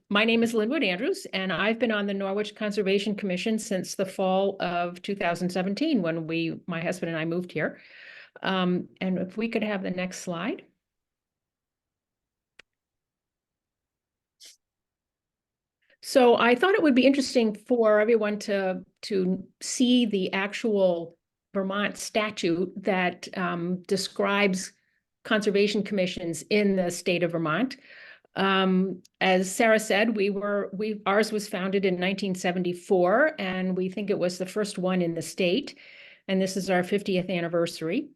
My name is Linwood Andrews, and I've been on the Norwich Conservation Commission since the fall of 2017 when my husband and I moved here. And if we could have the next slide. So I thought it would be interesting for everyone to see the actual Vermont statute that describes conservation commissions in the state of Vermont. As Sarah said, ours was founded in 1974, and we think it was the first one in the state. And this is our 50th anniversary.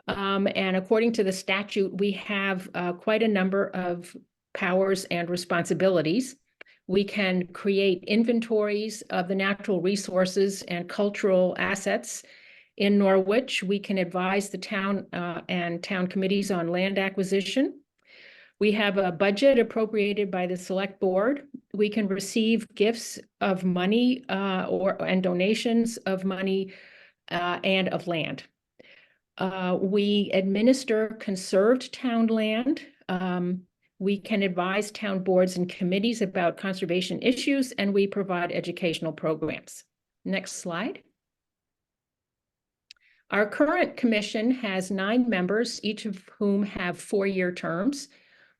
And according to the statute, we have quite a number of powers and responsibilities. We can create inventories of the natural resources and cultural assets in Norwich. We can advise the town and town committees on land acquisition. We have a budget appropriated by the select board. We can receive gifts of money and donations of money and of land. We administer conserved town land. We can advise town boards and committees about conservation issues, and we provide educational programs. Next slide. Our current commission has 9 members, each of whom have 4-year terms.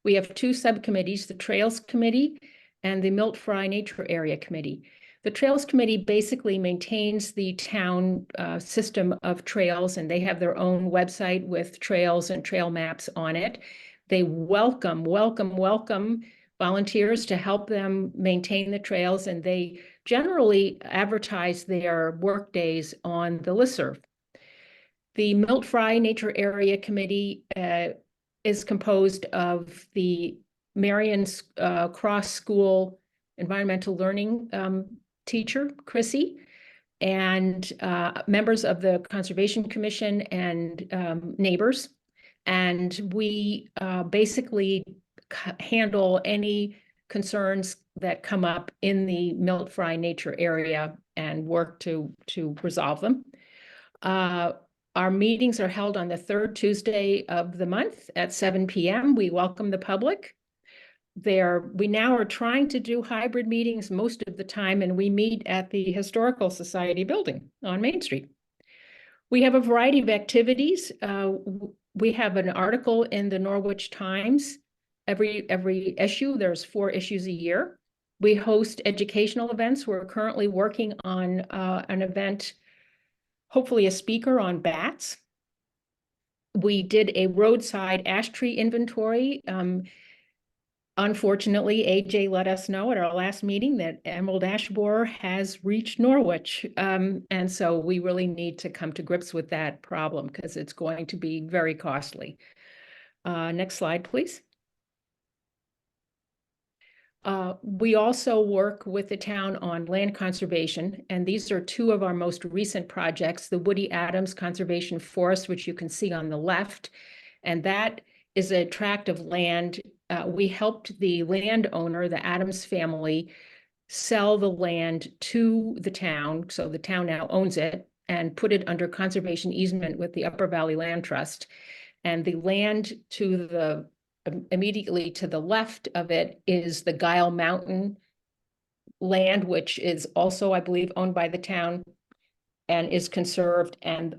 We have 2 subcommittees, the Trails Committee and the Milt Fry Nature Area Committee. The Trails Committee basically maintains the town system of trails, and they have their own website with trails and trail maps on it. They welcome volunteers to help them maintain the trails, and they generally advertise their work days on the listserv. The Milt Fry Nature Area Committee is composed of the Marion Cross School Environmental Learning teacher, Chrissy, and members of the Conservation Commission and neighbors. And we basically handle any concerns that come up in the Milt Fry Nature Area and work to resolve them. Our meetings are held on the 3rd Tuesday of the month at 7 p.m. We welcome the public. We now are trying to do hybrid meetings most of the time, and we meet at the Historical Society building on Main Street. We have a variety of activities. We have an article in the Norwich Times every issue. There's 4 issues a year. We host educational events. We're currently working on an event, hopefully a speaker on bats. We did a roadside ash tree inventory. Unfortunately, AJ let us know at our last meeting that emerald ash borer has reached Norwich. And so we really need to come to grips with that problem because it's going to be very costly. Next slide, please. We also work with the town on land conservation, and these are 2 of our most recent projects, the Woody Adams Conservation Forest, which you can see on the left, and that is a tract of land. We helped the landowner, the Adams family, sell the land to the town, so the town now owns it, and put it under conservation easement with the Upper Valley Land Trust. And the land immediately to the left of it is the Guile Mountain land, which is also, I believe, owned by the town and is conserved. And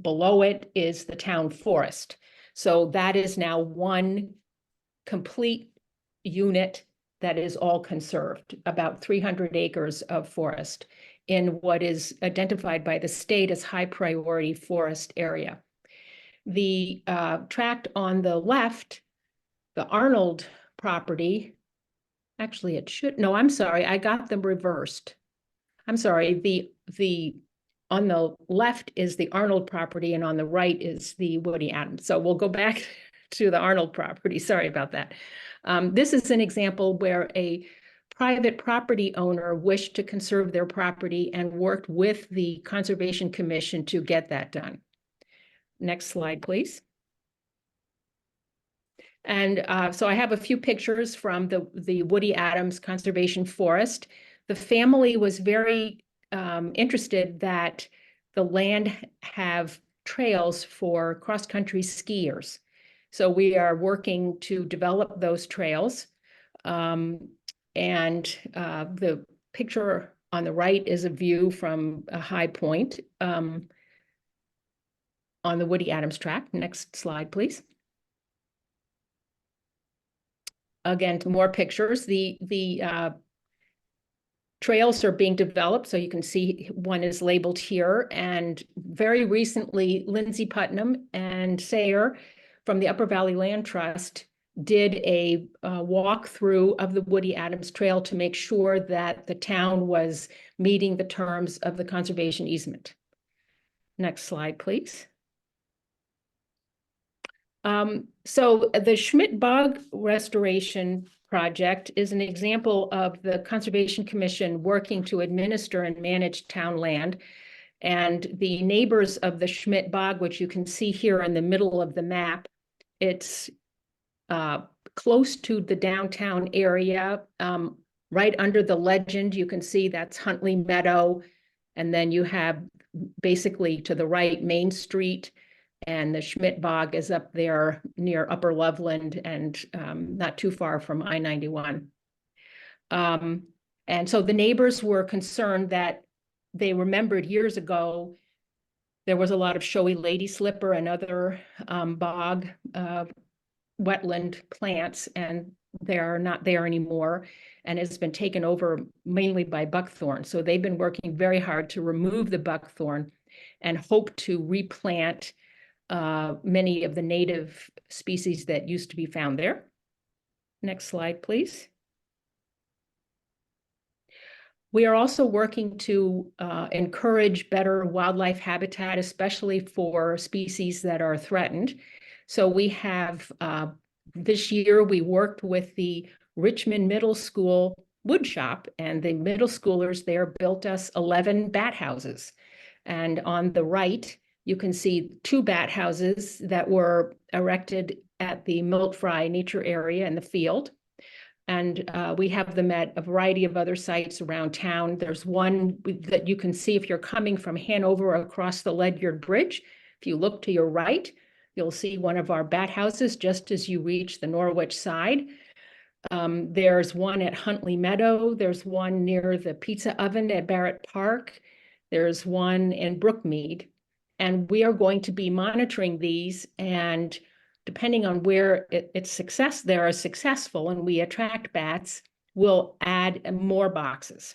below it is the town forest. So that is now one complete unit that is all conserved, about 300 acres of forest in what is identified by the state as high priority forest area. The tract on the left, the Arnold property, actually it should, no, I'm sorry, I got them reversed. I'm sorry, on the left is the Arnold property and on the right is the Woody Adams. So we'll go back to the Arnold property, sorry about that. This is an example where a private property owner wished to conserve their property and worked with the Conservation Commission to get that done. Next slide, please. And so I have a few pictures from the Woody Adams Conservation Forest. The family was very interested that the land have trails for cross-country skiers. So we are working to develop those trails. And the picture on the right is a view from a high point on the Woody Adams tract. Next slide, please. Again, more pictures. The trails are being developed, so you can see one is labeled here. And very recently, Lindsay Putnam and Sayer from the Upper Valley Land Trust did a walkthrough of the Woody Adams Trail to make sure that the town was meeting the terms of the conservation easement. Next slide, please. So the Schmidt Bog Restoration Project is an example of the Conservation Commission working to administer and manage town land. And the neighbors of the Schmidt Bog, which you can see here in the middle of the map, it's close to the downtown area. Right under the legend, you can see that's Huntley Meadow. And then you have basically to the right, Main Street. And the Schmidt Bog is up there near Upper Loveland and not too far from I-91. And so the neighbors were concerned that they remembered years ago, there was a lot of showy lady slipper and other bog wetland plants, and they're not there anymore. And it's been taken over mainly by buckthorn. So they've been working very hard to remove the buckthorn and hope to replant many of the native species that used to be found there. Next slide, please. We are also working to encourage better wildlife habitat, especially for species that are threatened. So we have, this year, we worked with the Richmond Middle School wood shop, and the middle schoolers there built us 11 bat houses. And on the right, you can see 2 bat houses that were erected at the Milt Fry Nature Area in the field. And we have them at a variety of other sites around town. There's one that you can see if you're coming from Hanover across the Ledyard Bridge. If you look to your right, you'll see one of our bat houses just as you reach the Norwich side. There's one at Huntley Meadow. There's one near the pizza oven at Barrett Park. There's one in Brookmead. And we are going to be monitoring these, and depending on where they are successful and we attract bats, we'll add more boxes.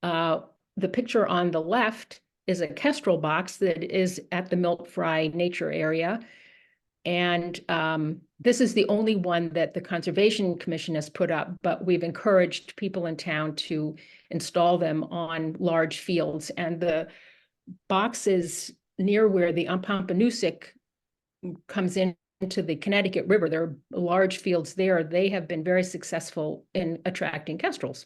The picture on the left is a kestrel box that is at the Milt Fry Nature Area. And this is the only one that the Conservation Commission has put up, but we've encouraged people in town to install them on large fields. And the boxes near where the Umpampanoosic comes into the Connecticut River, there are large fields there. They have been very successful in attracting kestrels.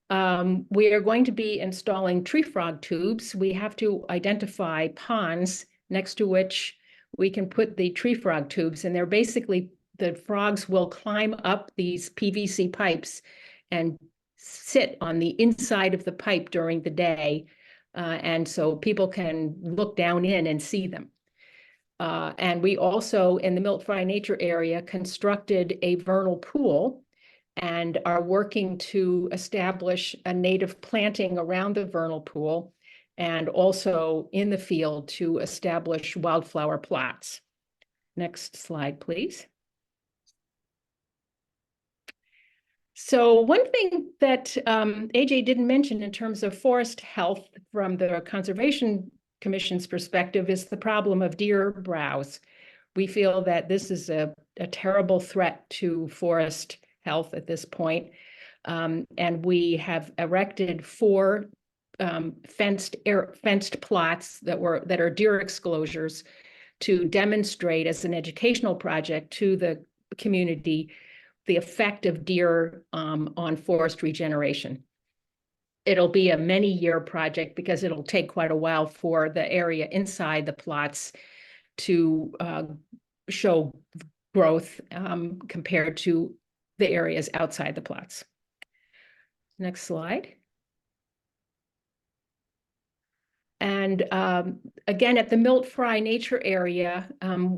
We are going to be installing tree frog tubes. We have to identify ponds next to which we can put the tree frog tubes, and they're basically, the frogs will climb up these PVC pipes and sit on the inside of the pipe during the day. And so people can look down in and see them. And we also, in the Milt Fry Nature Area, constructed a vernal pool and are working to establish a native planting around the vernal pool, and also in the field to establish wildflower plots. Next slide, please. So one thing that AJ didn't mention in terms of forest health from the Conservation Commission's perspective is the problem of deer browse. We feel that this is a terrible threat to forest health at this point. And we have erected 4 fenced plots that are deer exclosures to demonstrate as an educational project to the community the effect of deer on forest regeneration. It'll be a many-year project because it'll take quite a while for the area inside the plots to show growth compared to the areas outside the plots. Next slide. And again, at the Milt Fry Nature Area,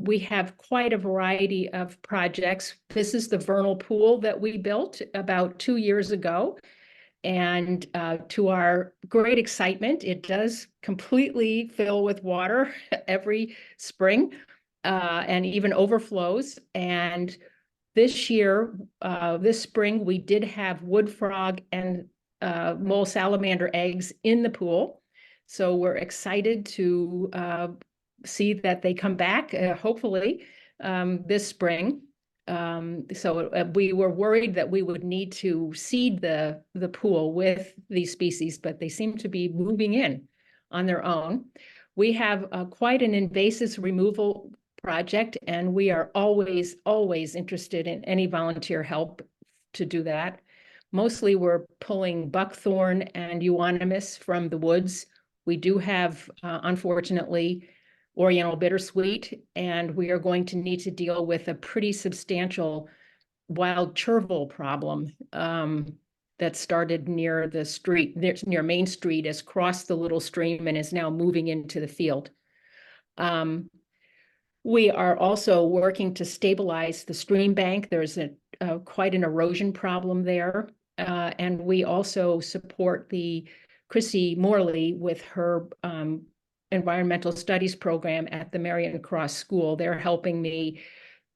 we have quite a variety of projects. This is the vernal pool that we built about 2 years ago. And to our great excitement, it does completely fill with water every spring and even overflows. And this year, this spring, we did have wood frog and mole salamander eggs in the pool. So we're excited to see that they come back, hopefully, this spring. So we were worried that we would need to seed the pool with these species, but they seem to be moving in on their own. We have quite an invasive removal project, and we are always, always interested in any volunteer help to do that. Mostly we're pulling buckthorn and euonymus from the woods. We do have, unfortunately, Oriental bittersweet, and we are going to need to deal with a pretty substantial wild chervil problem that started near the street, near Main Street, has crossed the little stream and is now moving into the field. We are also working to stabilize the stream bank. There's quite an erosion problem there. And we also support the Chrissy Morley with her environmental studies program at the Marion Cross School. They're helping me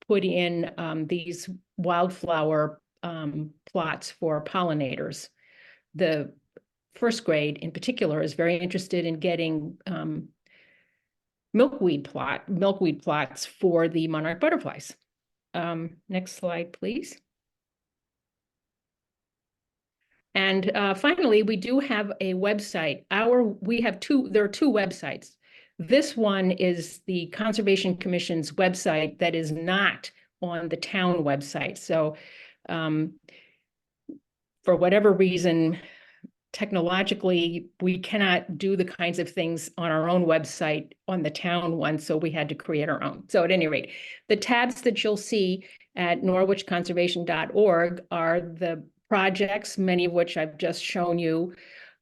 put in these wildflower plots for pollinators. The first grade in particular is very interested in getting milkweed plots for the monarch butterflies. Next slide, please. And finally, we do have a website. There are two websites. This one is the Conservation Commission's website that is not on the town website. So for whatever reason, technologically, we cannot do the kinds of things on our own website on the town one, so we had to create our own. So at any rate, the tabs that you'll see at norwichconservation.org are the projects, many of which I've just shown you,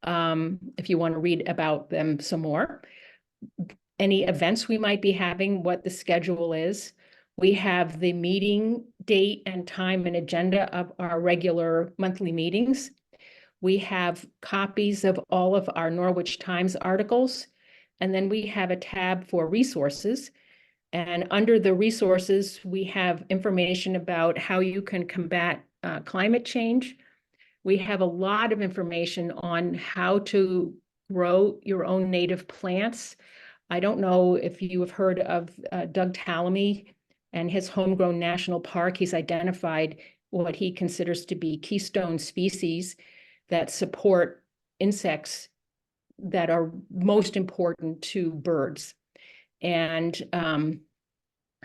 if you want to read about them some more. Any events we might be having, what the schedule is. We have the meeting date and time and agenda of our regular monthly meetings. We have copies of all of our Norwich Times articles, and then we have a tab for resources. And under the resources, we have information about how you can combat climate change. We have a lot of information on how to grow your own native plants. I don't know if you have heard of Doug Tallamy and his Homegrown National Park. He's identified what he considers to be keystone species that support insects that are most important to birds. And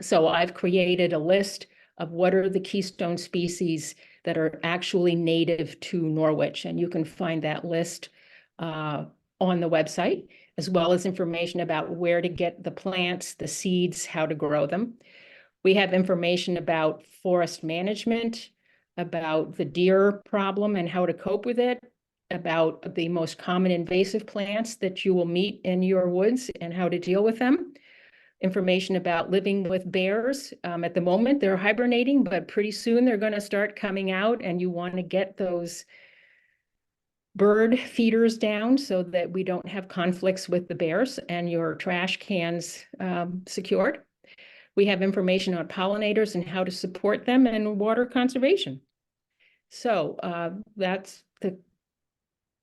so I've created a list of what are the keystone species that are actually native to Norwich. And you can find that list on the website, as well as information about where to get the plants, the seeds, how to grow them. We have information about forest management, about the deer problem and how to cope with it, about the most common invasive plants that you will meet in your woods and how to deal with them. Information about living with bears. At the moment, they're hibernating, but pretty soon they're going to start coming out, and you want to get those bird feeders down so that we don't have conflicts with the bears, and your trash cans secured. We have information on pollinators and how to support them, and water conservation. So that's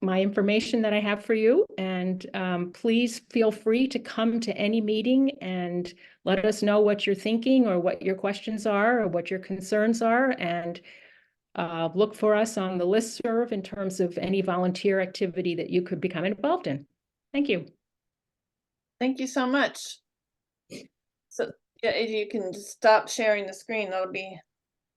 my information that I have for you. And please feel free to come to any meeting and let us know what you're thinking or what your questions are or what your concerns are. And look for us on the listserv in terms of any volunteer activity that you could become involved in. Thank you. Thank you so much. So yeah, if you can just stop sharing the screen, that'll be